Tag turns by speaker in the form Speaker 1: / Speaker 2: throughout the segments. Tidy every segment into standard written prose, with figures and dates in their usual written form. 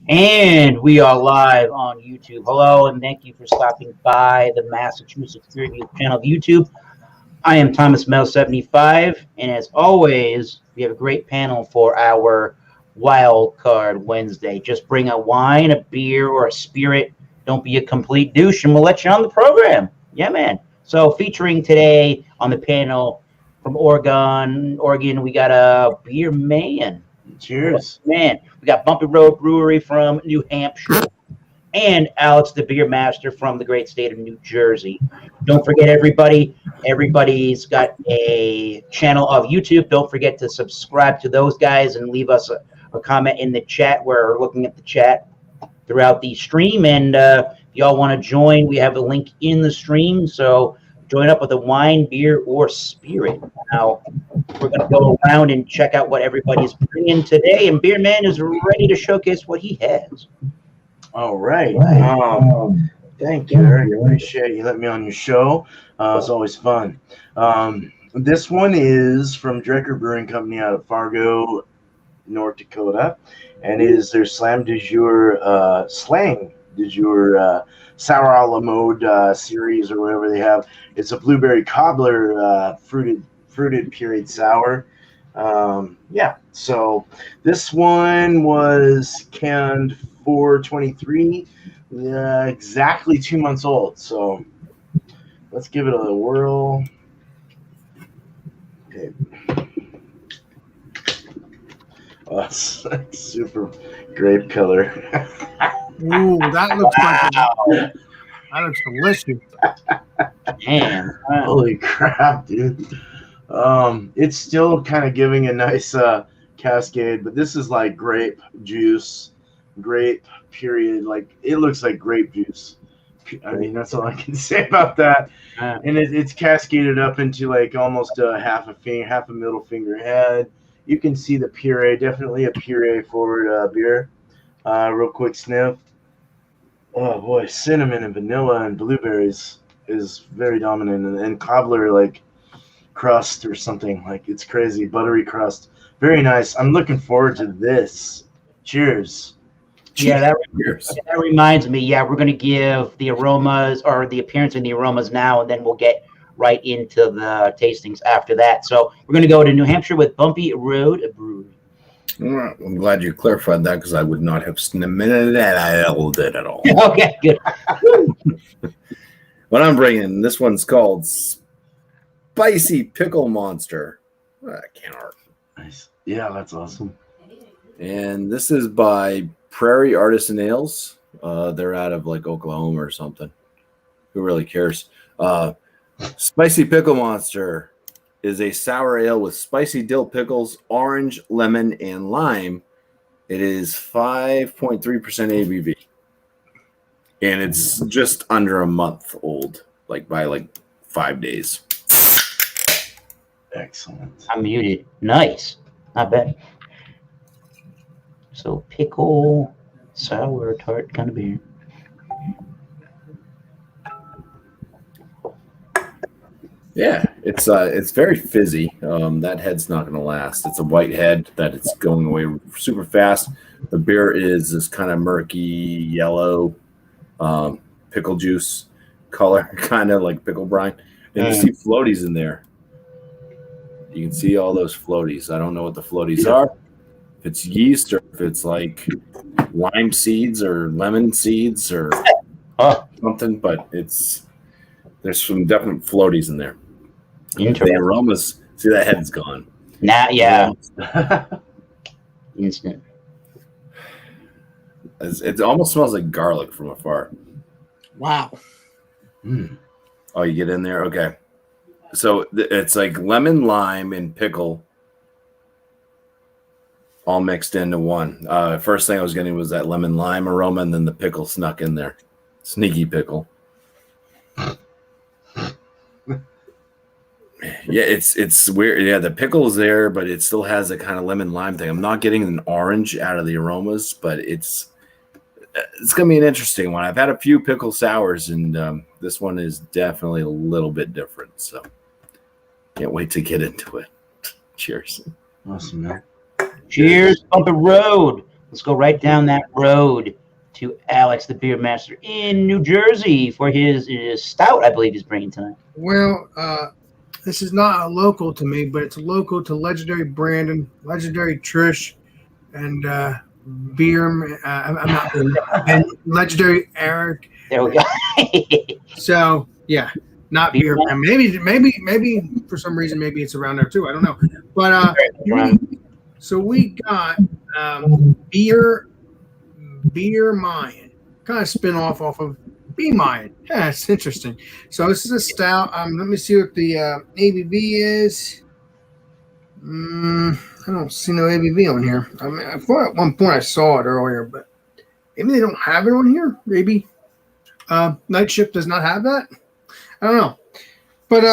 Speaker 1: And we are live on YouTube. Hello, and thank you for stopping by the Massachusetts Beer Review channel of YouTube. I am Thomas Mel 75, and as always, we have a great panel for our Wild Card Wednesday. Just bring a wine, a beer, or a spirit. Don't be a complete douche, and we'll let you on the program. Yeah, man. So featuring today on the panel from Oregon, we got a beer man.
Speaker 2: Cheers.
Speaker 1: Man, we got Bumpy Road Brewery from New Hampshire and Alex the Beer Master from the great state of New Jersey. Don't forget, everybody's got a channel of YouTube. Don't forget to subscribe to those guys and leave us a comment in the chat. We're looking at the chat throughout the stream. And if y'all want to join, we have a link in the stream. So join up with a wine, beer, or spirit. Now, we're going to go around and check out what everybody's bringing today. And Beer Man is ready to showcase what he has.
Speaker 2: All right. Thank you. I appreciate you letting me on your show. It's always fun. This one is from Drecker Brewing Company out of Fargo, North Dakota, and it is their Slam du Jour Slang du Jour Sour a la Mode series or whatever they have. It's a blueberry cobbler fruited pureed sour. So this one was canned 4/23, exactly 2 months old. So let's give it a whirl. Okay. Oh, it's super grape color.
Speaker 3: Ooh, that looks like that looks delicious.
Speaker 1: Man,
Speaker 2: Holy crap, dude. It's still kind of giving a nice cascade, but this is like grape juice, grape period. Like it looks like grape juice. I mean, that's all I can say about that. And it's cascaded up into like almost half a middle finger head. You can see the puree, definitely a puree forward beer. Real quick sniff. Oh boy, cinnamon and vanilla and blueberries is very dominant, and cobbler like crust or something. Like it's crazy, buttery crust. Very nice. I'm looking forward to this. Cheers.
Speaker 1: yeah, that reminds me. Yeah, we're going to give the aromas or the appearance and the aromas now, and then we'll get right into the tastings after that. So we're going to go to New Hampshire with Bumpy Road Brewery.
Speaker 4: I'm glad you clarified that because I would not have snimmed it at all.
Speaker 1: Okay, good.
Speaker 4: What I'm bringing, this one's called Spicy Pickle Monster. Can't art.
Speaker 2: Nice. Yeah, that's awesome.
Speaker 4: And this is by Prairie Artisan Ales. They're out of like Oklahoma or something. Who really cares? Spicy Pickle Monster is a sour ale with spicy dill pickles, orange, lemon, and lime. It is 5.3% ABV. And it's just under a month old, like by like 5 days.
Speaker 2: Excellent.
Speaker 1: I'm muted. Nice. Not bad. So pickle, sour, tart kind of beer.
Speaker 4: Yeah, it's very fizzy. That head's not going to last. It's a white head that it's going away super fast. The beer is this kind of murky yellow pickle juice color, kind of like pickle brine. And you see floaties in there. You can see all those floaties. I don't know what the floaties are. If it's yeast or if it's like lime seeds or lemon seeds or something, but there's some definite floaties in there. The aromas, see that head's gone.
Speaker 1: Yeah. Instant.
Speaker 4: It almost smells like garlic from afar.
Speaker 3: Wow.
Speaker 4: Oh, you get in there? Okay. So it's like lemon, lime, and pickle all mixed into one. First thing I was getting was that lemon lime aroma, and then the pickle snuck in there. Sneaky pickle. Yeah, it's weird. Yeah, the pickle is there, but it still has a kind of lemon lime thing. I'm not getting an orange out of the aromas, but it's gonna be an interesting one. I've had a few pickle sours, and this one is definitely a little bit different. So can't wait to get into it. Cheers.
Speaker 2: Awesome, man.
Speaker 1: Cheers, Bumpy Road. Let's go right down that road to Alex, the beer master in New Jersey for his stout, I believe he's bringing tonight.
Speaker 3: Well, this is not a local to me, but it's local to legendary Brandon, legendary Trish, and beer. I'm not and legendary Eric.
Speaker 1: There we go.
Speaker 3: So yeah, not beer. Man. Maybe for some reason, maybe it's around there too. I don't know. But we got beer Mayan, kind of spin off of Be Mayan. Yeah, it's interesting. So this is a stout. Let me see what the ABV is. I don't see no ABV on here. I mean, I thought at one point I saw it earlier, but maybe they don't have it on here. Maybe Night Shift does not have that. I don't know. But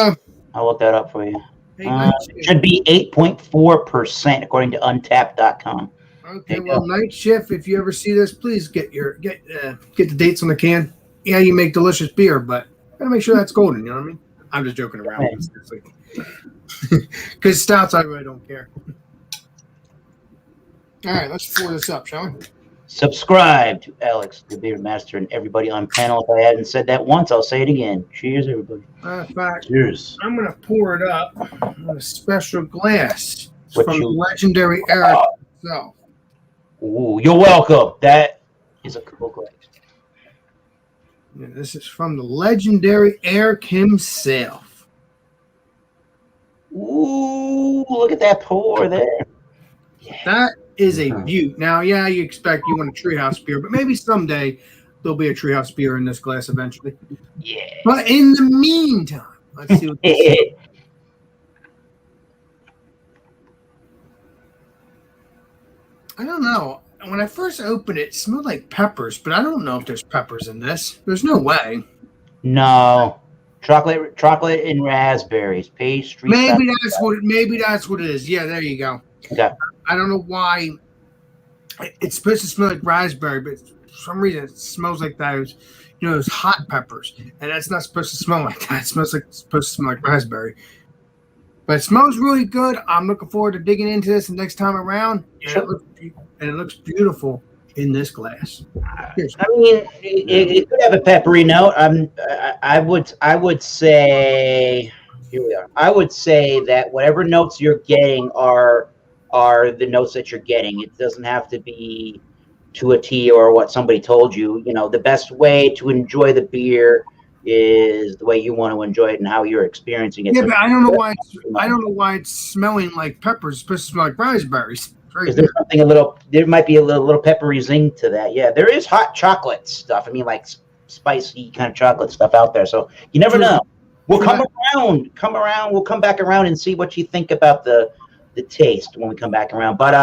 Speaker 1: I'll look that up for you.
Speaker 3: hey,
Speaker 1: Should be 8.4% according to Untapped.com.
Speaker 3: okay, well, Night Shift. If you ever see this, please get the dates on the can. Yeah, you make delicious beer, but gotta make sure that's golden. You know what I mean? I'm just joking around. Because stouts, I really don't care. All right, let's pour this up, shall we?
Speaker 1: Subscribe to Alex, the beer master, and everybody on panel. If I hadn't said that once, I'll say it again. Cheers, everybody.
Speaker 3: Matter of fact,
Speaker 2: Cheers.
Speaker 3: I'm gonna pour it up in a special glass
Speaker 1: What
Speaker 3: from
Speaker 1: you-
Speaker 3: legendary Eric himself.
Speaker 1: Ooh, you're welcome. That is a cool glass.
Speaker 3: Yeah, this is from the legendary Eric himself.
Speaker 1: Ooh, look at that pour there.
Speaker 3: That is a beaut. Now, yeah, you want a treehouse beer, but maybe someday there'll be a treehouse beer in this glass eventually.
Speaker 1: Yeah.
Speaker 3: But in the meantime, let's see what this is. I don't know. When I first opened it, it smelled like peppers, but I don't know if there's peppers in this. There's no way.
Speaker 1: No. Chocolate and raspberries. Pastry.
Speaker 3: Maybe that's what it is. Yeah, there you go.
Speaker 1: Okay.
Speaker 3: I don't know why. It's supposed to smell like raspberry, but for some reason it smells like those hot peppers, and that's not supposed to smell like that. It's supposed to smell like raspberry. But it smells really good. I'm looking forward to digging into this the next time around. And it looks beautiful in this glass. Cheers.
Speaker 1: I mean, it could have a peppery note. I would say, here we are. I would say that whatever notes you're getting are the notes that you're getting. It doesn't have to be to a T or what somebody told you. You know, the best way to enjoy the beer is the way you want to enjoy it and how you're experiencing it.
Speaker 3: Yeah, but I don't know why it's smelling like peppers. It's supposed to smell like raspberries.
Speaker 1: Because there's something there might be a little peppery zing to that. Yeah, there is hot chocolate stuff. I mean, like spicy kind of chocolate stuff out there. So you never know. We'll come around. We'll come back around and see what you think about the taste when we come back around. But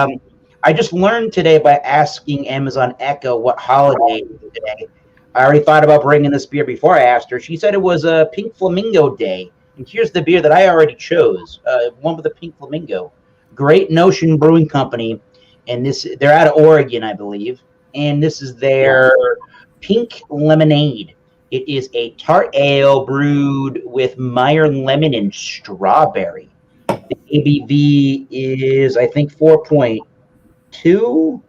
Speaker 1: I just learned today by asking Amazon Echo what holiday it is today. I already thought about bringing this beer before I asked her. She said it was a Pink Flamingo Day. And here's the beer that I already chose. One with a pink flamingo. Great Notion Brewing Company. And they're out of Oregon, I believe. And this is their Pink Lemonade. It is a tart ale brewed with Meyer lemon and strawberry. The ABV is, I think, 4.2.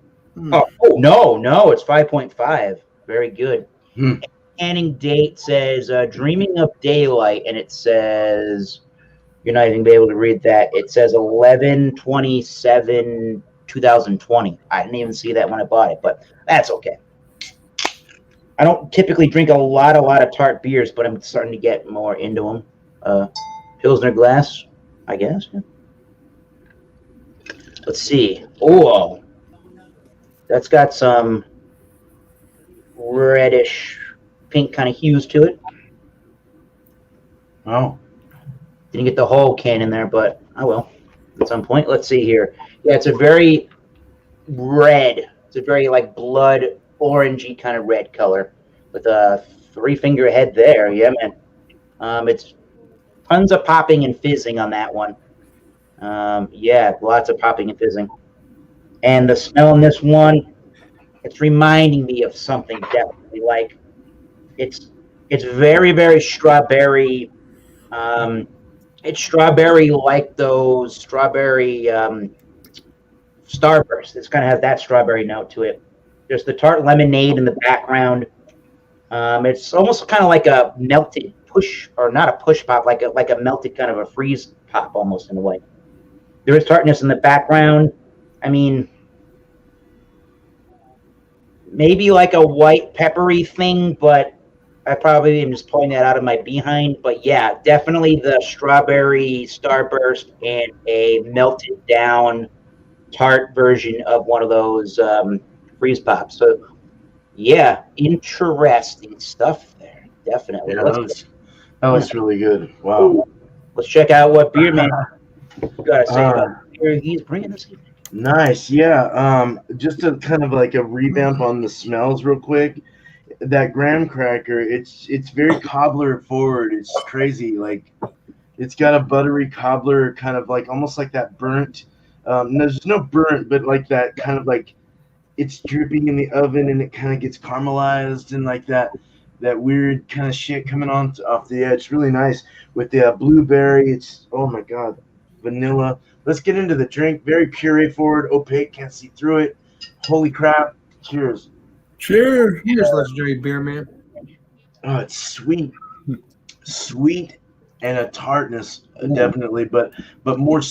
Speaker 1: Oh, no, it's 5.5. Very good. Canning date says Dreaming of Daylight, and it says, you're not even going to be able to read that. It says 11/27/2020. I didn't even see that when I bought it, but that's okay. I don't typically drink a lot of tart beers, but I'm starting to get more into them. Pilsner glass, I guess. Yeah. Let's see. Oh, that's got some reddish pink kind of hues to it.
Speaker 2: Oh.
Speaker 1: Didn't get the whole can in there, but I will at some point. Let's see here. Yeah, it's a very red. It's a very like blood orangey kind of red color with a 3-finger head there. Yeah, man. It's tons of popping and fizzing on that one. Yeah, lots of popping and fizzing. And the smell in this one, it's reminding me of something definitely. Like it's very, very strawberry. It's strawberry like those strawberry Starburst. It's kind of has that strawberry note to it. There's the tart lemonade in the background. It's almost kind of like a melted push, or not a push pop, like a melted kind of a freeze pop almost in a way. There is tartness in the background. I mean, maybe like a white peppery thing, but I probably am just pulling that out of my behind. But yeah, definitely the strawberry Starburst and a melted down tart version of one of those freeze pops. So yeah, interesting stuff there. Definitely.
Speaker 2: Yeah, that looks really good. Wow.
Speaker 1: Let's check out what Beer Man got to say about beer he's bringing this evening.
Speaker 2: Nice. Yeah. Just a kind of like a revamp on the smells real quick. That graham cracker, it's very cobbler forward. It's crazy. Like it's got a buttery cobbler, kind of like almost like that burnt. There's no burnt, but like that kind of like it's dripping in the oven and it kind of gets caramelized and like that weird kind of shit coming off the edge. Really nice with the blueberry. It's, oh my god, vanilla. Let's get into the drink. Very puree forward, opaque, can't see through it. Holy crap! Cheers.
Speaker 4: Cheers.
Speaker 3: Here's legendary beer, man.
Speaker 2: Oh, it's sweet, and a tartness definitely, but more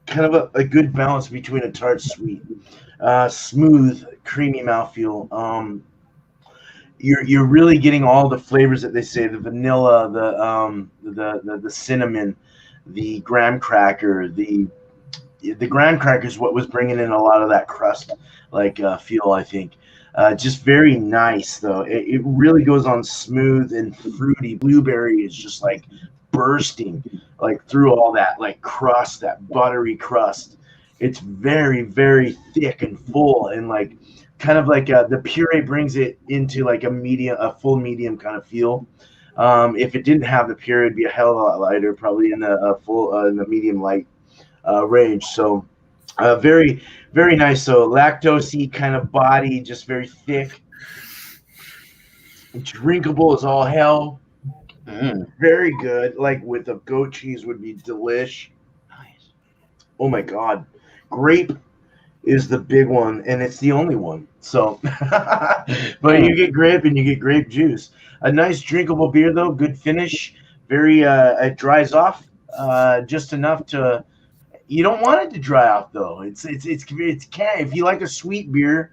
Speaker 2: kind of a good balance between a tart sweet, smooth, creamy mouthfeel. You're really getting all the flavors that they say: the vanilla, the cinnamon, the graham cracker. The graham cracker is what was bringing in a lot of that crust feel, I think. Just very nice though. It really goes on smooth and fruity. Blueberry is just like bursting like through all that like crust, that buttery crust. It's very, very thick and full, and like kind of like the puree brings it into like a full medium kind of feel. If it didn't have the puree, it'd be a hell of a lot lighter, probably in the medium light range. So very, very nice. So lactosey kind of body, just very thick, drinkable as all hell. Very good. Like with the goat cheese would be delish.
Speaker 1: Nice.
Speaker 2: Oh my god, grape is the big one, and it's the only one. So, but you get grape and you get grape juice. A nice drinkable beer though, good finish. Very, it dries off just enough to. You don't want it to dry off though. It's if you like a sweet beer,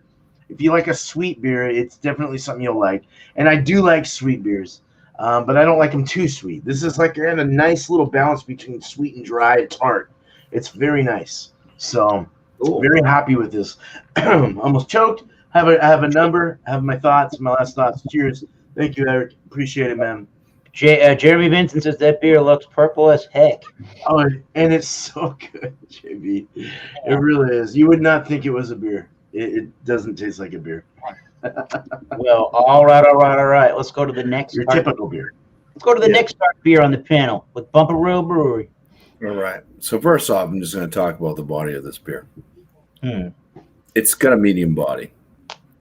Speaker 2: it's definitely something you'll like. And I do like sweet beers, but I don't like them too sweet. This is like a nice little balance between sweet and dry and tart. It's very nice. So very happy with this. Almost choked. I have a number. I have my thoughts. My last thoughts. Cheers. Thank you, Eric. Appreciate it, man.
Speaker 1: Jeremy Vincent says that beer looks purple as heck.
Speaker 2: Oh, and it's so good, JB. It really is. You would not think it was a beer. It doesn't taste like a beer.
Speaker 1: Well, all right. Let's go to the next.
Speaker 2: Your typical beer.
Speaker 1: Let's go to the next beer on the panel with Bumperoo Brewery.
Speaker 4: All right. So first off, I'm just going to talk about the body of this beer. It's got a medium body.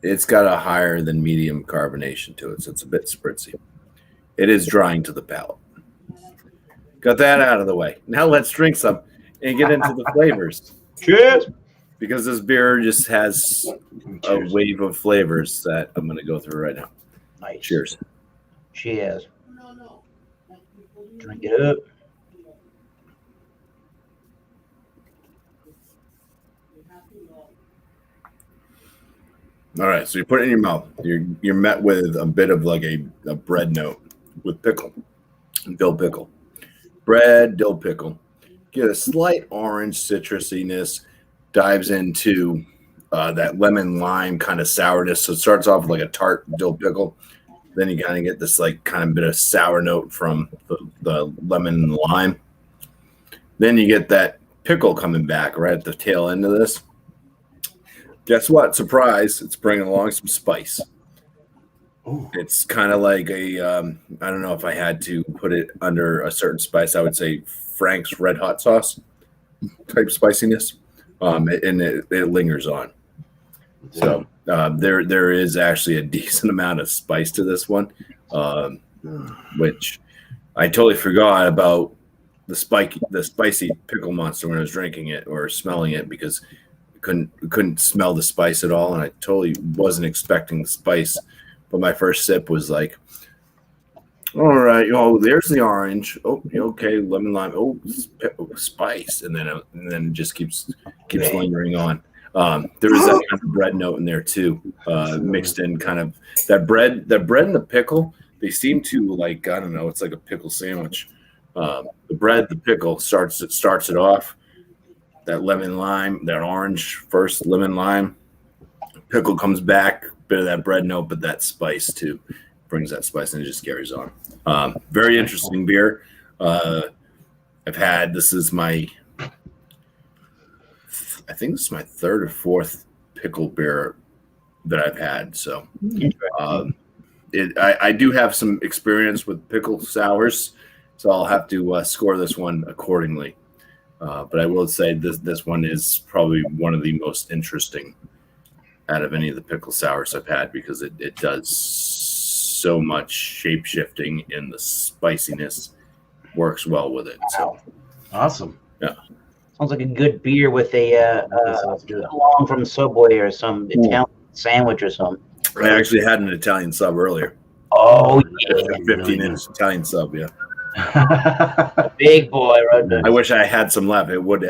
Speaker 4: It's got a higher than medium carbonation to it, so it's a bit spritzy. It is drying to the palate. Got that out of the way. Now let's drink some and get into the flavors.
Speaker 1: Cheers.
Speaker 4: Because this beer just has a wave of flavors that I'm going to go through right now.
Speaker 1: Nice.
Speaker 4: Cheers.
Speaker 1: Cheers. Drink it up.
Speaker 4: All right, so you put it in your mouth. You're met with a bit of like a bread note with pickle, dill pickle, bread, dill pickle. Get a slight orange citrusiness, dives into that lemon lime kind of sourness. So it starts off with like a tart dill pickle. Then you kind of get this like kind of bit of sour note from the lemon and lime. Then you get that pickle coming back right at the tail end of this. Guess what? Surprise! It's bringing along some spice.
Speaker 2: Ooh.
Speaker 4: It's kind of like a I don't know if I had to put it under a certain spice. I would say Frank's Red Hot sauce type spiciness, and it lingers on. So there is actually a decent amount of spice to this one, which I totally forgot about the spicy pickle monster when I was drinking it or smelling it, because couldn't smell the spice at all, and I totally wasn't expecting the spice. But my first sip was like, all right, oh, there's the orange. Oh, okay, lemon lime. Oh, spice, and then it just keeps lingering on. There was that kind of bread note in there too, mixed in kind of that bread and the pickle. They seem to like, I don't know, it's like a pickle sandwich. The bread, the pickle starts it off. That lemon lime, that orange first, lemon lime, pickle comes back, bit of that bread note, but that spice too brings that spice, and it just carries on. Very interesting beer. I've had, this is my, I think this is my third or fourth pickle beer that I've had. So I do have some experience with pickle sours, so I'll have to score this one accordingly. But I will say this one is probably one of the most interesting out of any of the pickle sours I've had, because it does so much shape shifting, and the spiciness works well with it. So
Speaker 2: Awesome.
Speaker 4: yeah,
Speaker 1: Sounds like a good beer with a
Speaker 2: Sounds good.
Speaker 1: along from Subway or some Italian sandwich or something.
Speaker 4: I actually had an Italian sub earlier.
Speaker 1: Oh yeah,
Speaker 4: 15-inch Italian sub, yeah.
Speaker 1: big boy right there.
Speaker 4: I wish I had some left. It would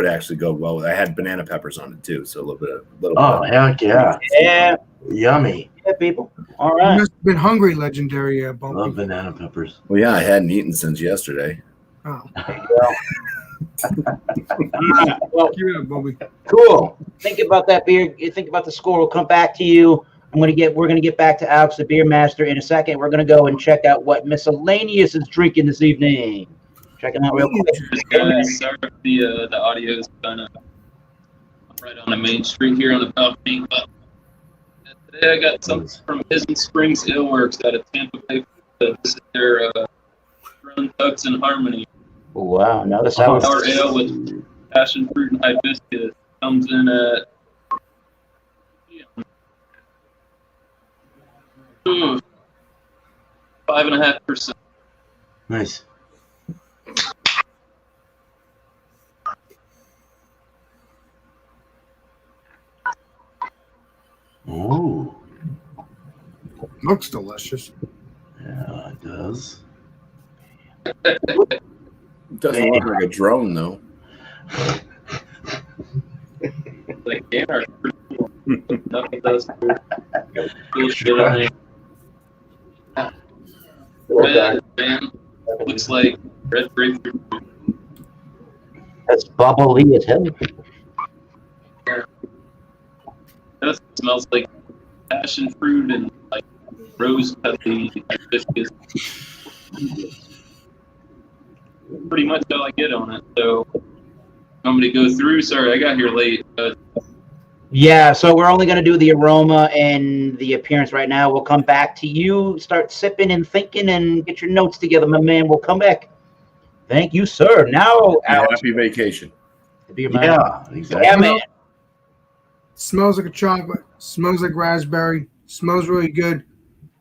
Speaker 4: actually go well with it. I had banana peppers on it too, so a little
Speaker 2: Oh,
Speaker 4: bit.
Speaker 2: heck yeah.
Speaker 1: Yeah,
Speaker 2: Yummy.
Speaker 1: yeah, people. All
Speaker 3: You
Speaker 1: right.
Speaker 3: must have been hungry, legendary
Speaker 2: Love
Speaker 3: Bumpy.
Speaker 2: banana peppers.
Speaker 4: Well, yeah, I hadn't eaten since yesterday.
Speaker 3: Oh,
Speaker 1: All right. Well,
Speaker 3: give it up, Bumpy.
Speaker 1: cool. Think about that beer. Think about the score. We'll come back to you. We're gonna get back to Alex, the beer master, in a second. We're gonna go and check out what Miscellaneous is drinking this evening. Check him out real quick.
Speaker 5: Sorry if the audio is kind of right on the main street here on the balcony. But today I got something from Hidden Springs Ale Works out of Tampa Bay. This is their Run Tugs in Harmony.
Speaker 1: Wow, another sour.
Speaker 5: Sour ale with passion fruit and hibiscus. Comes in at 5.5%.
Speaker 2: Nice. Oh,
Speaker 3: Looks delicious.
Speaker 2: yeah, it does.
Speaker 4: It doesn't look like a drone though.
Speaker 5: Like, they are pretty cool. Nothing does cool shit on there. Red, man. Looks like red grapefruit.
Speaker 1: That's bubbly as hell.
Speaker 5: It smells like passion fruit and like rose petty hibiscus. Pretty much all I get on it. So I'm going to go through. Sorry, I got here late.
Speaker 1: Yeah, so we're only gonna do the aroma and the appearance right now. We'll come back to you. Start sipping and thinking and get your notes together, my man. We'll come back. Thank you, sir. Now, Alex,
Speaker 4: Happy vacation.
Speaker 1: the beer man.
Speaker 2: Yeah, exactly.
Speaker 1: Yeah, man.
Speaker 3: Smells like a chocolate. Smells like raspberry. Smells really good.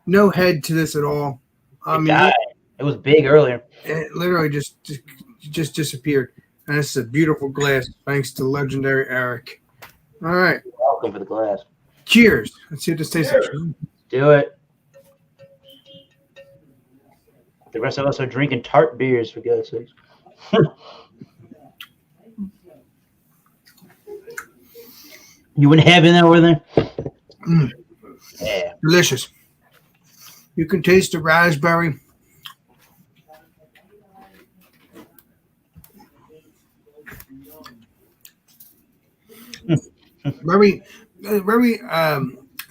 Speaker 3: No head to this at all. I
Speaker 1: It
Speaker 3: mean,
Speaker 1: died. It was big earlier.
Speaker 3: it literally just disappeared. And this is a beautiful glass, thanks to legendary Eric. All right,
Speaker 1: Welcome for the glass.
Speaker 3: cheers. Let's see what this tastes like.
Speaker 1: Do it. The rest of us are drinking tart beers, for God's sakes. You wouldn't have in there over there?
Speaker 3: Mm.
Speaker 1: Yeah.
Speaker 3: Delicious. You can taste the raspberry. Very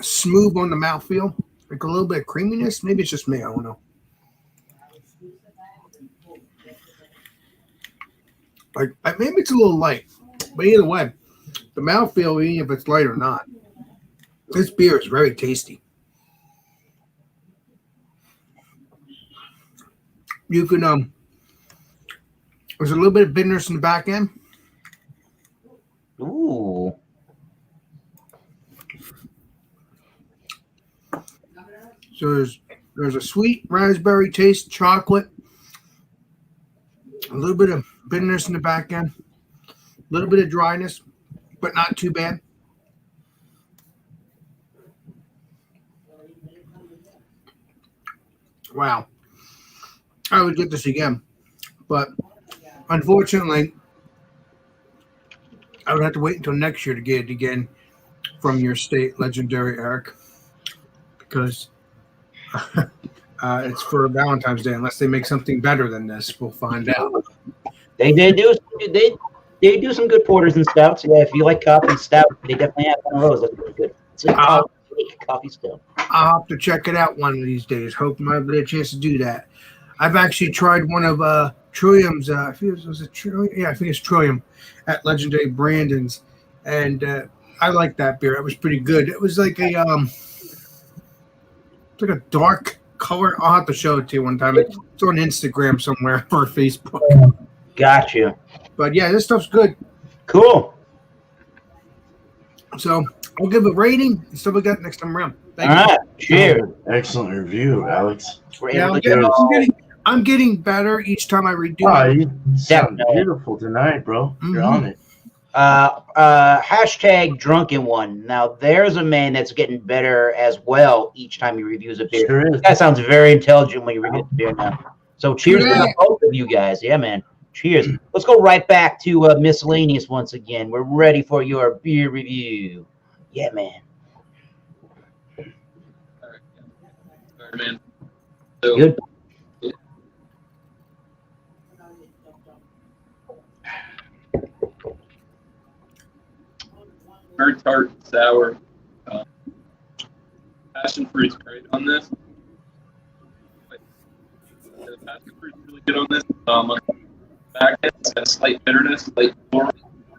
Speaker 3: smooth on the mouthfeel. Like a little bit of creaminess. Maybe it's just me. I don't know. Like maybe it's a little light, but either way, the mouthfeel, even if it's light or not, this beer is very tasty. You can there's a little bit of bitterness in the back end.
Speaker 1: Ooh.
Speaker 3: So there's a sweet raspberry taste, chocolate, a little bit of bitterness in the back end, a little bit of dryness, but not too bad. Wow. I would get this again, but unfortunately, I would have to wait until next year to get it again from your state, legendary Eric, because it's for Valentine's Day. Unless they make something better than this, we'll find out.
Speaker 1: They do some good porters and stouts. Yeah, if you like coffee stout, they definitely have one of those. That's really good. It's like coffee stout.
Speaker 3: I'll have to check it out one of these days. Hope I get a chance to do that. I've actually tried one of Trillium's. I think it was a Trillium. Yeah, I think it's Trillium at Legendary Brandon's, and I like that beer. It was pretty good. It was like it's like a dark color. I'll have to show it to you one time. It's on Instagram somewhere or Facebook.
Speaker 1: Got you.
Speaker 3: But yeah, this stuff's good.
Speaker 1: Cool.
Speaker 3: So I'll give a rating and stuff we got next time around. Thank
Speaker 1: All
Speaker 3: you.
Speaker 1: right. Cheers.
Speaker 2: Excellent review, Alex.
Speaker 1: We're
Speaker 3: Yeah,
Speaker 1: able to
Speaker 3: I'm getting better each time I redo
Speaker 2: Oh,
Speaker 3: it.
Speaker 2: you sound
Speaker 1: Definitely.
Speaker 2: beautiful tonight, bro. You're
Speaker 3: Mhm.
Speaker 2: on it.
Speaker 1: Hashtag drunken one. Now there's a man that's getting better as well each time he reviews a beer.
Speaker 2: Sure is.
Speaker 1: This guy sounds very intelligent when you review the beer now. So cheers to
Speaker 3: Yeah.
Speaker 1: the both of you guys. Yeah, man. Cheers. Let's go right back to miscellaneous once again. We're ready for your beer review. Yeah, man.
Speaker 5: All right, man. So,
Speaker 1: Good.
Speaker 5: very tart, sour. Passion fruit's great on this. The passion fruit's really good on this. On the back end, it's got a slight bitterness, slight floral.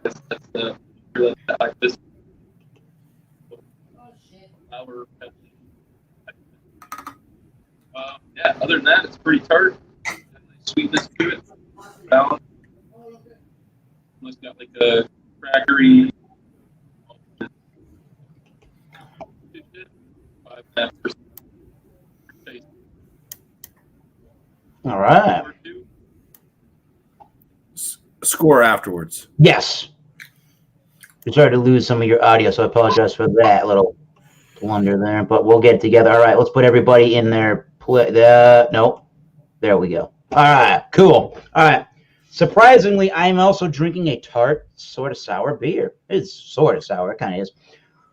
Speaker 5: That's the beer that I like this. Sour, pepper. Yeah, other than that, it's pretty tart. Got a nice sweetness to it. Balance. Almost got like a crackery. 5.5% taste.
Speaker 1: All right.
Speaker 4: Score afterwards.
Speaker 1: Yes. We started to lose some of your audio, so I apologize for that little blunder there, but we'll get it together. All right, let's put everybody in their nope. There we go. All right, cool. All right. Surprisingly, I'm also drinking a tart, sort of sour beer. It's sort of sour. It kind of is.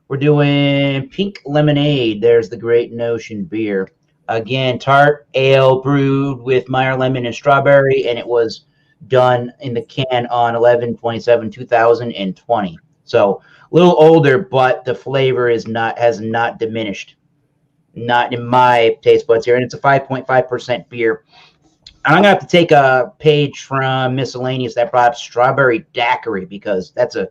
Speaker 1: We're doing Pink Lemonade. There's the Great Notion beer. Again, tart ale brewed with Meyer lemon and strawberry, and it was done in the can on 11/27/2020. So a little older, but the flavor has not diminished. Not in my taste buds here, and it's a 5.5% beer. I'm gonna have to take a page from miscellaneous that brought up strawberry daiquiri because it's a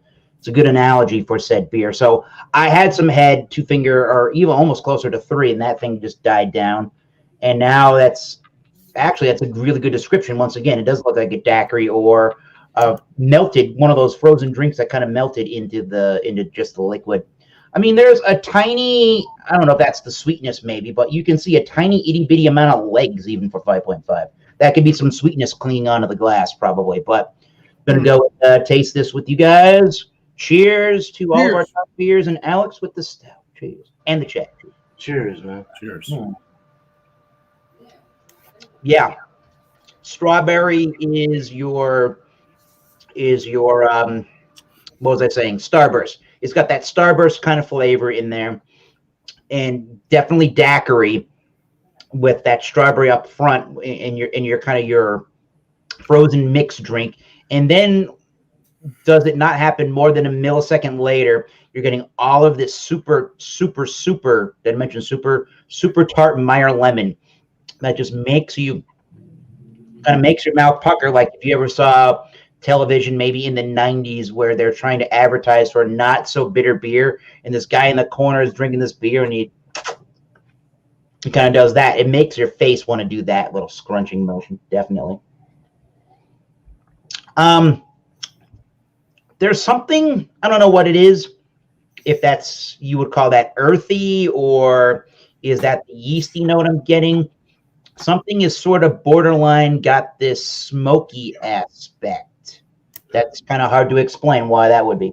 Speaker 1: good analogy for said beer. So I had some head, 2 finger, or even almost closer to 3, and that thing just died down. And now that's a really good description. Once again, it does look like a daiquiri or melted, one of those frozen drinks that kind of melted into just the liquid. I mean, there's a tiny, I don't know if that's the sweetness maybe, but you can see a tiny itty bitty amount of legs even for 5.5. That could be some sweetness clinging onto the glass probably, but I'm going to go taste this with you guys. Cheers to all of our top beers and Alex with the stout. Cheers. And the chat.
Speaker 2: Cheers, man.
Speaker 4: Cheers.
Speaker 1: Yeah. Strawberry is your what was I saying? Starburst. It's got that Starburst kind of flavor in there, and definitely daiquiri with that strawberry up front in your kind of your frozen mixed drink. And then does it not happen more than a millisecond later, you're getting all of this super did I mention super tart Meyer lemon that just makes your mouth pucker. Like if you ever saw television maybe in the 90s where they're trying to advertise for not so bitter beer, and this guy in the corner is drinking this beer and he kind of does that. It makes your face want to do that little scrunching motion. Definitely. There's something, I don't know what it is, if that's, you would call that earthy, or is that the yeasty note I'm getting? Something is sort of borderline got this smoky aspect. That's kind of hard to explain why that would be.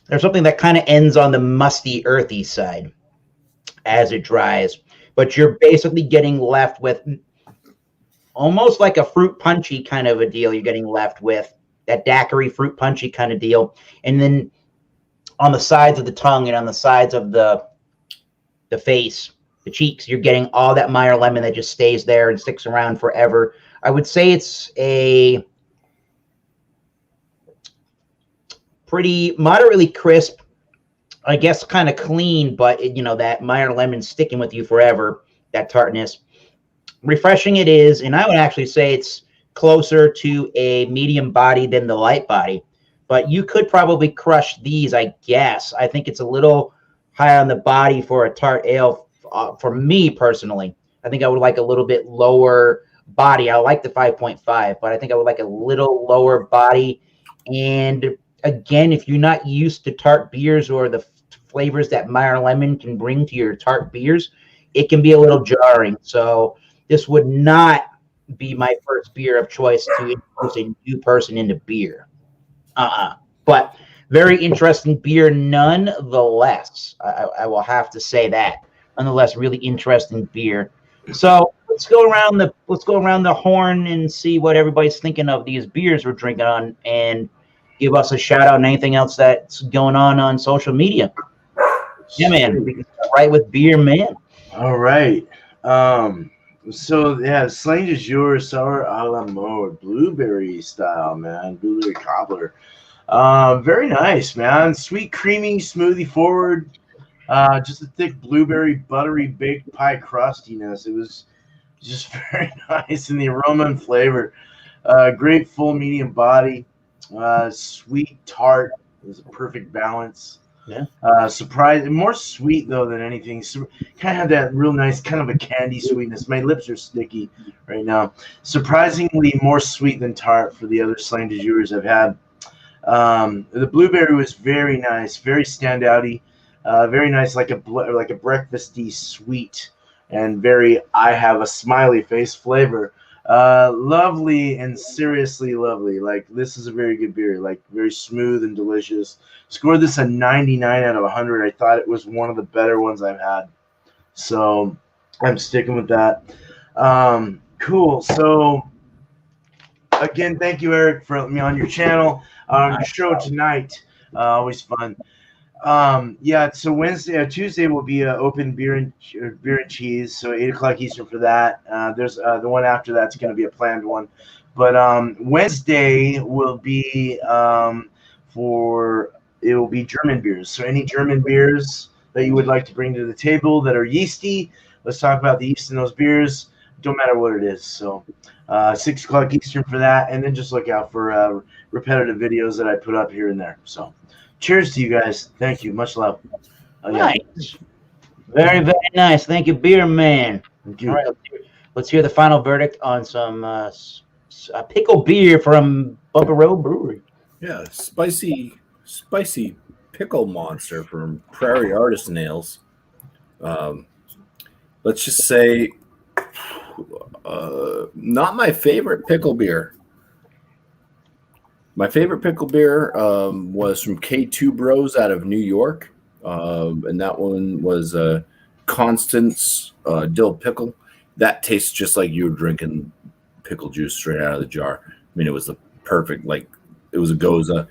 Speaker 1: There's something that kind of ends on the musty, earthy side as it dries, but you're basically getting left with almost like a fruit punchy kind of a deal. You're getting left with that daiquiri fruit punchy kind of deal, and then on the sides of the tongue and on the sides of the face, the cheeks, you're getting all that Meyer lemon that just stays there and sticks around forever. I would say it's a pretty moderately crisp, I guess kind of clean, but that Meyer lemon sticking with you forever, that tartness. Refreshing it is, and I would actually say it's closer to a medium body than the light body, but you could probably crush these, I guess. I think it's a little high on the body for a tart ale for me personally. I think I would like a little bit lower body. I like the 5.5, but I think I would like a little lower body. And again, if you're not used to tart beers or the flavors that Meyer lemon can bring to your tart beers, it can be a little jarring. So this would not be my first beer of choice to introduce a new person into beer. But very interesting beer nonetheless. I will have to say that. Nonetheless, really interesting beer. So let's go around the horn and see what everybody's thinking of these beers we're drinking on, and give us a shout out and anything else that's going on social media. Yeah, man. We can start right with beer, man.
Speaker 2: All right. So yeah, Slain de Jour sour a la mode, blueberry style, man, blueberry cobbler. Very nice, man. Sweet, creamy, smoothie forward. Just a thick blueberry, buttery baked pie crustiness. It was just very nice in the aroma and flavor. Great full medium body. Sweet tart. It was a perfect balance.
Speaker 1: Yeah.
Speaker 2: More sweet though than anything. So, kind of had that real nice kind of a candy sweetness. My lips are sticky right now. Surprisingly more sweet than tart for the other Slain de Jours I've had. The blueberry was very nice, very standouty, very nice, like a breakfasty sweet, and very I have a smiley face flavor. Lovely and seriously lovely. Like, this is a very good beer, like very smooth and delicious. Scored this a 99 out of 100. I thought it was one of the better ones I've had, so I'm sticking with that. Cool. So again, thank you, Eric, for letting me on your channel, on your show tonight. Always fun. Yeah, so Tuesday will be open beer and cheese, so 8 o'clock Eastern for that. There's the one after that's going to be a planned one, but Wednesday will be it will be German beers. So any German beers that you would like to bring to the table that are yeasty, let's talk about the yeast in those beers. Don't matter what it is. So 6 o'clock Eastern for that, and then just look out for repetitive videos that I put up here and there. So. Cheers to you guys. Thank you. Much love.
Speaker 1: Nice. Very, very nice. Thank you, Beer Man.
Speaker 2: Thank you.
Speaker 1: All right, let's hear the final verdict on some pickle beer from Bunker Road Brewery.
Speaker 4: Yeah, spicy pickle monster from Prairie Artisan Ales. Let's just say not my favorite pickle beer. My favorite pickle beer was from K2 Bros out of New York, and that one was Constance dill pickle. That tastes just like you were drinking pickle juice straight out of the jar. I mean, it was the perfect, like, it was a Goza,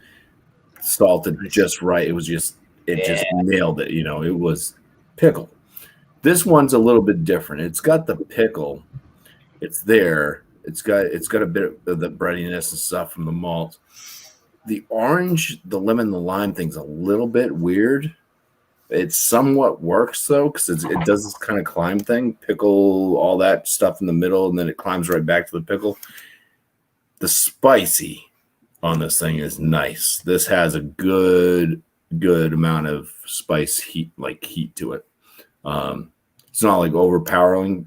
Speaker 4: salted just right. It just nailed it. It was pickle. This one's a little bit different. It's got the pickle. It's there. It's got a bit of the breadiness and stuff from the malt. The orange, the lemon, the lime thing's a little bit weird. It somewhat works though, because it does this kind of climb thing, pickle, all that stuff in the middle, and then it climbs right back to the pickle. The spicy on this thing is nice. This has a good amount of spice heat to it. It's not like overpowering.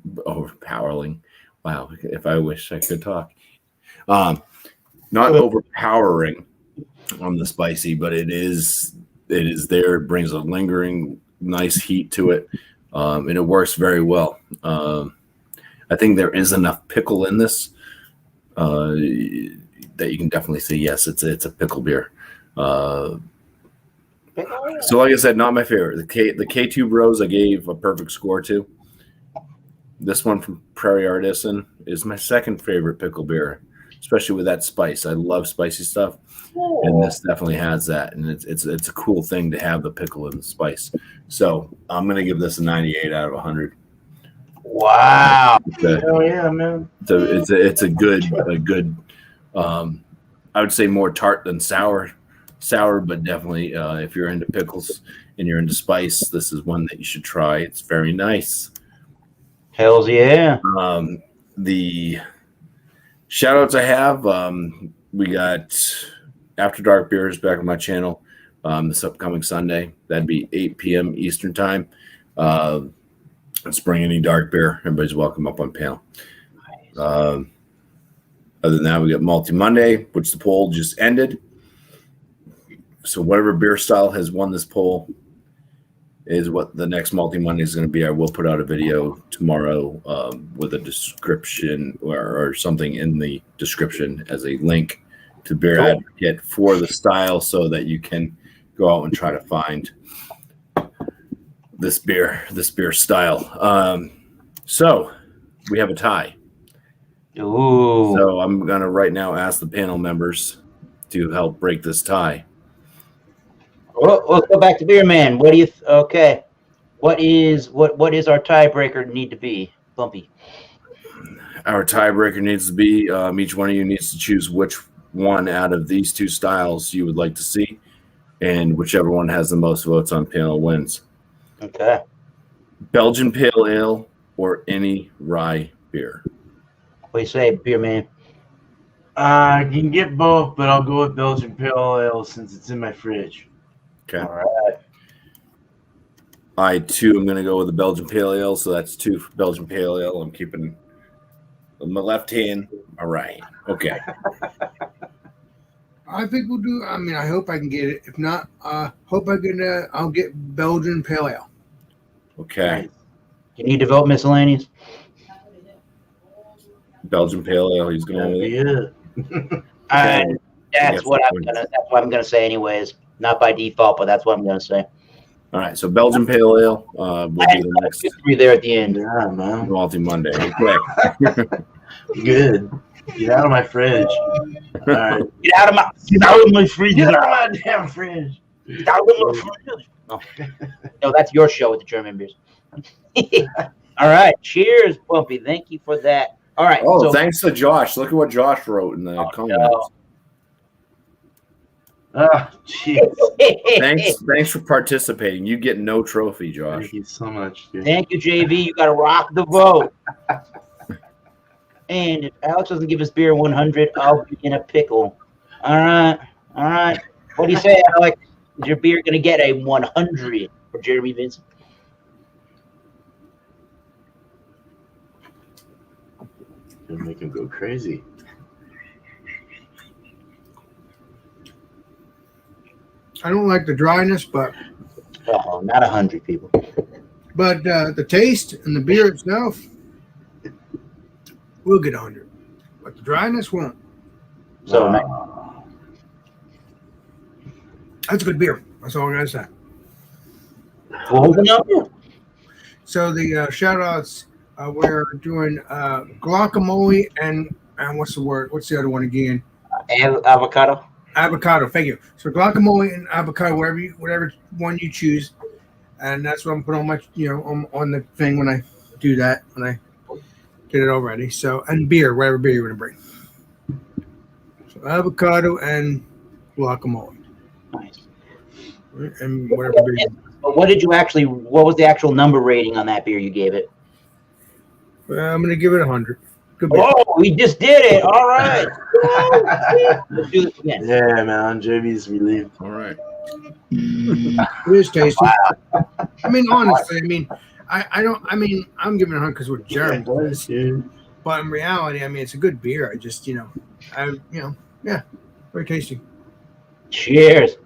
Speaker 4: Wow, if I wish I could talk. Not overpowering on the spicy, but it is there. It brings a lingering nice heat to it, and it works very well. I think there is enough pickle in this that you can definitely say yes, it's a pickle beer. So, like I said, not my favorite. The K2 Bros I gave a perfect score to. This one from Prairie Artisan is my second favorite pickle beer, especially with that spice. I love spicy stuff, and this definitely has that. And it's a cool thing to have the pickle and the spice. So I'm gonna give this a 98 out of 100.
Speaker 1: Wow.
Speaker 2: Oh yeah, man.
Speaker 4: It's a good. I would say more tart than sour, but definitely if you're into pickles and you're into spice, this is one that you should try. It's very nice.
Speaker 1: Hells yeah.
Speaker 4: The shout outs I have, we got After Dark Beers back on my channel this upcoming Sunday. That'd be 8 p.m. Eastern time. Let's bring any dark beer. Everybody's welcome up on panel. Other than that, we got Multi Monday, which the poll just ended. So whatever beer style has won this poll is what the next Multi Monday is going to be. I will put out a video tomorrow with a description or something in the description as a link to Beer Advocate for the style so that you can go out and try to find this beer style. So we have a tie.
Speaker 1: Ooh.
Speaker 4: So I'm going to right now ask the panel members to help break this tie.
Speaker 1: Well, let's go back to Beer Man. What do you? Okay, what is our tiebreaker need to be, Bumpy?
Speaker 4: Our tiebreaker needs to be each one of you needs to choose which one out of these two styles you would like to see, and whichever one has the most votes on panel wins.
Speaker 1: Okay.
Speaker 4: Belgian Pale Ale or any rye beer.
Speaker 1: What do you say, Beer Man?
Speaker 2: You can get both, but I'll go with Belgian Pale Ale since it's in my fridge.
Speaker 4: Okay.
Speaker 1: All right.
Speaker 4: I too am going to go with the Belgian Pale Ale, so that's 2 for Belgian Pale Ale. I'm keeping my left hand, my right. Okay.
Speaker 3: I think we'll do. I mean, I hope I can get it. If not, hope I can. I'll get Belgian Pale Ale.
Speaker 4: Okay.
Speaker 1: You need to vote miscellaneous.
Speaker 4: Belgian Pale Ale. He's going
Speaker 2: That'd
Speaker 4: with
Speaker 2: be
Speaker 4: it.
Speaker 2: it.
Speaker 1: And
Speaker 4: Yes,
Speaker 1: that's what I'm gonna say anyways. Not by default, but that's what I'm gonna say.
Speaker 4: All right. So Belgian Pale Ale will be the next
Speaker 1: Victory there at the end.
Speaker 2: Yeah, man.
Speaker 4: Multi Monday. Okay.
Speaker 2: Good. Get out of my fridge. All right.
Speaker 1: Get out of my fridge.
Speaker 2: Get out of my damn fridge.
Speaker 1: Get out of my fridge. No, that's your show with the German beers. All right. Cheers, Bumpy. Thank you for that. All right.
Speaker 4: Oh,
Speaker 1: so,
Speaker 4: thanks to Josh. Look at what Josh wrote in the comments.
Speaker 1: no.
Speaker 2: Ah, jeez.
Speaker 4: Thanks for participating. You get no trophy, Josh.
Speaker 2: Thank you so much, dude.
Speaker 1: Thank you, JV. You got to rock the vote. And if Alex doesn't give his beer 100, I'll be in a pickle. All right. All right. What do you say, Alex? Is your beer going to get a 100 for Jeremy Vincent?
Speaker 2: Gonna make him go crazy.
Speaker 3: I don't like the dryness, but
Speaker 1: Oh, not 100 people.
Speaker 3: the taste and the beer itself will get 100, but the dryness won't.
Speaker 1: So,
Speaker 3: That's a good beer. That's all I gotta say.
Speaker 1: what was the number?
Speaker 3: So the shout outs, we're doing guacamole and what's the word? What's the other one again?
Speaker 1: Avocado.
Speaker 3: Avocado. Thank you. So guacamole and avocado, whatever one you choose, and that's what I'm putting on my on the thing when I do that, when I get it all ready. So, and beer, whatever beer you're gonna bring. So avocado and guacamole.
Speaker 1: Nice.
Speaker 3: And whatever beer.
Speaker 1: But what was the actual number rating on that beer you gave it?
Speaker 3: I'm gonna give it 100. Good beer.
Speaker 1: Oh, we just did it. All right. Let's do this again.
Speaker 2: Yeah, man. JV's relieved.
Speaker 4: All right.
Speaker 3: It is tasty. I mean, honestly, I'm giving it 100 because we're German,
Speaker 2: Boys, dude.
Speaker 3: but in reality, it's a good beer. I just, very tasty.
Speaker 1: Cheers.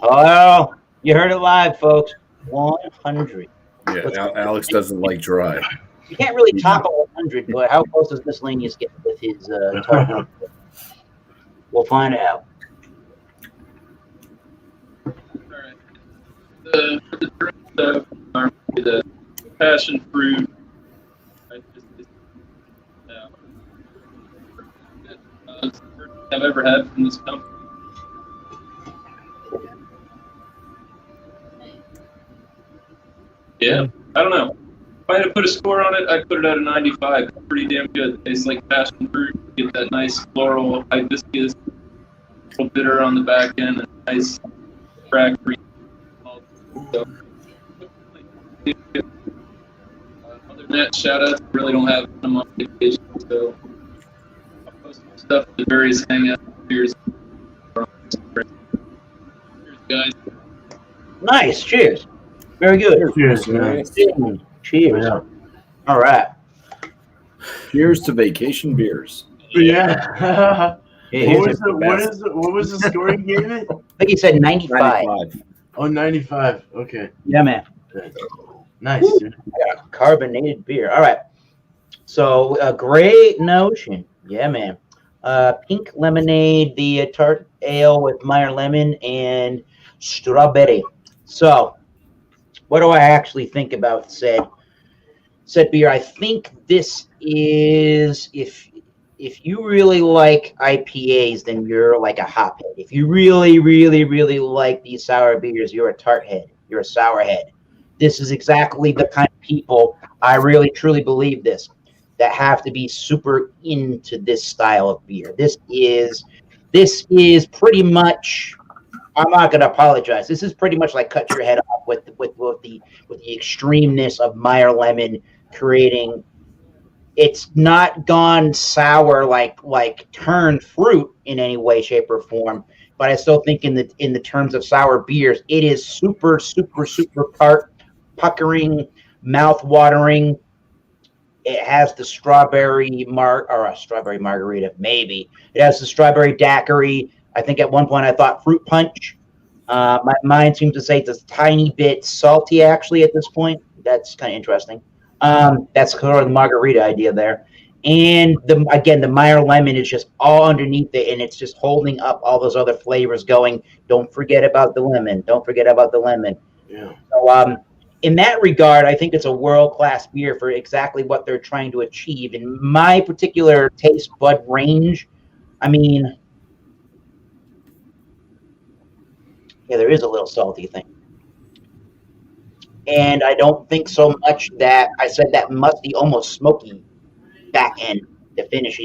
Speaker 1: Oh, you heard it live, folks. 100.
Speaker 4: Yeah, Alex doesn't like dry.
Speaker 1: You can't really top a 100, but how close does Miscellaneous get with his top? We'll find out.
Speaker 5: All right. the drink stuff, the passion fruit. It's the first thing I've ever had from this company. Yeah, I don't know. If I had to put a score on it, I'd put it at a 95. It's pretty damn good. It tastes like passion fruit. You get that nice floral hibiscus, a little bitter on the back end, and nice crack green. So, other than that, shout out. I really don't have them on vacation, so I'll post some stuff at the various hangout beers. Cheers, guys.
Speaker 1: Nice. Cheers. Very good.
Speaker 2: Cheers, man.
Speaker 1: Cheers.
Speaker 2: Yeah.
Speaker 1: All right.
Speaker 4: Cheers to vacation beers.
Speaker 2: Yeah.
Speaker 1: Yeah,
Speaker 2: what,
Speaker 1: here's
Speaker 2: what was the score you gave it?
Speaker 1: I think he said 95.
Speaker 4: 95.
Speaker 2: Oh, 95. Okay.
Speaker 1: Yeah, man.
Speaker 2: Nice. Dude.
Speaker 1: Carbonated beer. All right. So, Great Notion. Yeah, man. Pink lemonade, the tart ale with Meyer lemon and strawberry. So, what do I actually think about said beer? I think this is, if you really like IPAs, then you're like a hophead. If you really, really, really like these sour beers, you're a tart head. You're a sour head. This is exactly the kind of people, I really, truly believe this, that have to be super into this style of beer. This is pretty much, I'm not going to apologize. This is pretty much like cut your head off with the extremeness of Meyer lemon creating. It's not gone sour like turned fruit in any way, shape, or form. But I still think in the terms of sour beers, it is super, super, super tart, puckering, mouth watering. It has the strawberry margarita, maybe. It has the strawberry daiquiri. I think at one point I thought fruit punch. My mind seems to say it's a tiny bit salty, actually, at this point. That's kind of interesting. That's sort of the margarita idea there. And the Meyer lemon is just all underneath it, and it's just holding up all those other flavors going, don't forget about the lemon. Don't forget about the lemon.
Speaker 2: Yeah.
Speaker 1: So, in that regard, I think it's a world-class beer for exactly what they're trying to achieve. In my particular taste bud range, I mean, yeah, there is a little salty thing. And I don't think so much that I said that musty, almost smoky back end. The finish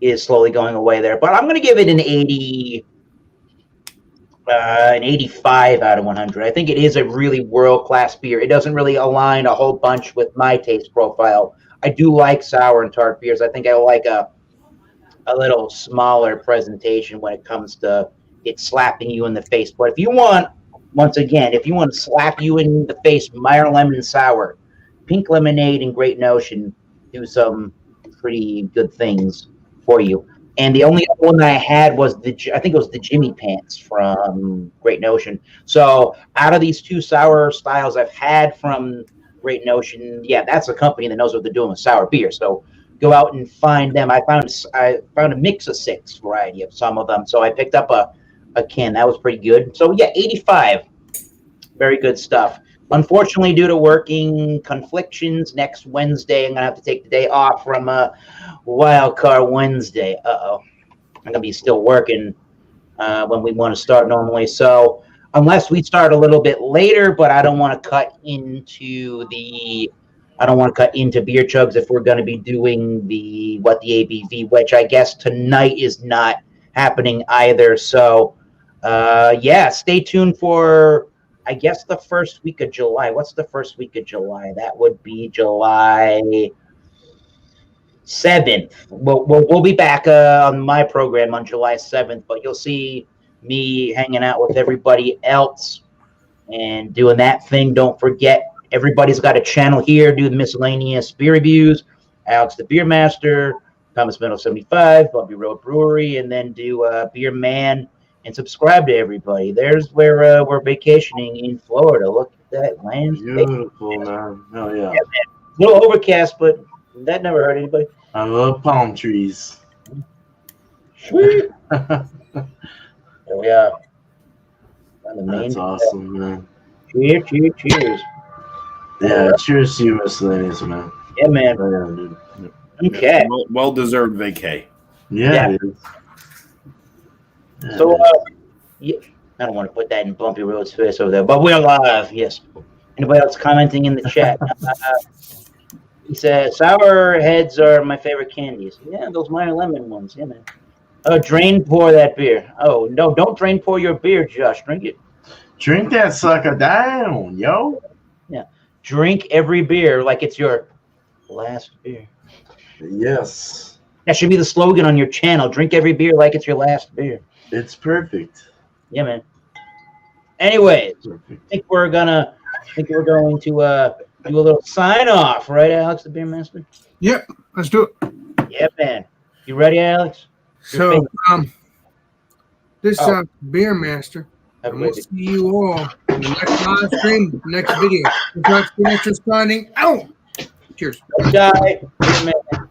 Speaker 1: is slowly going away there. But I'm going to give it an 85 out of 100. I think it is a really world-class beer. It doesn't really align a whole bunch with my taste profile. I do like sour and tart beers. I think I like a little smaller presentation when it comes to it slapping you in the face. But if you want, once again, if you want to slap you in the face, Meyer lemon sour, Pink Lemonade and Great Notion do some pretty good things for you. And the only other one I had was I think it was the Jimmy Pants from Great Notion. So out of these two sour styles I've had from Great Notion, yeah, that's a company that knows what they're doing with sour beer. So go out and find them. I found a mix of 6 variety of some of them. So I picked up a can. That was pretty good. So yeah, 85. Very good stuff. Unfortunately, due to working conflictions, next Wednesday, I'm going to have to take the day off from Wild Card Wednesday. I'm going to be still working when we want to start normally. So unless we start a little bit later, but I don't want to cut into beer chugs if we're going to be doing the ABV, which I guess tonight is not happening either. So yeah, stay tuned for, I guess, the first week of July. What's the first week of July? That would be July 7th. We'll be back on my program on July 7th, but you'll see me hanging out with everybody else and doing that thing. Don't forget, everybody's got a channel here. Do the miscellaneous beer reviews. Alex the Beer Master, Thomas Meadow 75, Bumpy Road Brewery, and then do Beer Man. And subscribe to everybody. There's where we're vacationing in Florida. Look at that landscape.
Speaker 2: Beautiful, man. Oh, yeah.
Speaker 1: Yeah, man. A little overcast, but that never hurt anybody.
Speaker 2: I love palm trees.
Speaker 1: Sweet. There we are. On the main.
Speaker 2: That's awesome, man.
Speaker 1: Cheers.
Speaker 2: Yeah, cheers to you, miscellaneous, man.
Speaker 1: Yeah, man.
Speaker 2: Yeah, dude.
Speaker 1: Okay.
Speaker 4: Well deserved vacay.
Speaker 2: Yeah,
Speaker 1: Yeah.
Speaker 2: it is. Yeah,
Speaker 1: So,
Speaker 2: it is.
Speaker 1: yeah, I don't want to put that in Bumpy Road's face over there, but we're live. Yes. Anybody else commenting in the chat? He says, sour heads are my favorite candies. Yeah, those minor lemon ones. Yeah, man. Drain pour that beer. Oh, no, don't drain pour your beer, Josh. Drink it.
Speaker 2: Drink that sucker down, yo.
Speaker 1: Drink every beer like it's your last beer.
Speaker 2: Yes,
Speaker 1: That should be the slogan on your channel. Drink every beer like it's your last beer.
Speaker 2: it's perfect.
Speaker 1: Yeah, man. Anyways,
Speaker 2: Perfect.
Speaker 1: I think we're going to do a little sign off, right, Alex, the beer master?
Speaker 3: Yep, let's do it.
Speaker 1: Yeah, man. You ready, Alex?
Speaker 3: So, this
Speaker 1: Oh.
Speaker 3: Beer Master,
Speaker 1: Have a
Speaker 3: and we'll
Speaker 1: good-
Speaker 3: see you all in the next live stream, next video. This is Beer Master signing out. Cheers.
Speaker 1: Die. Beer man.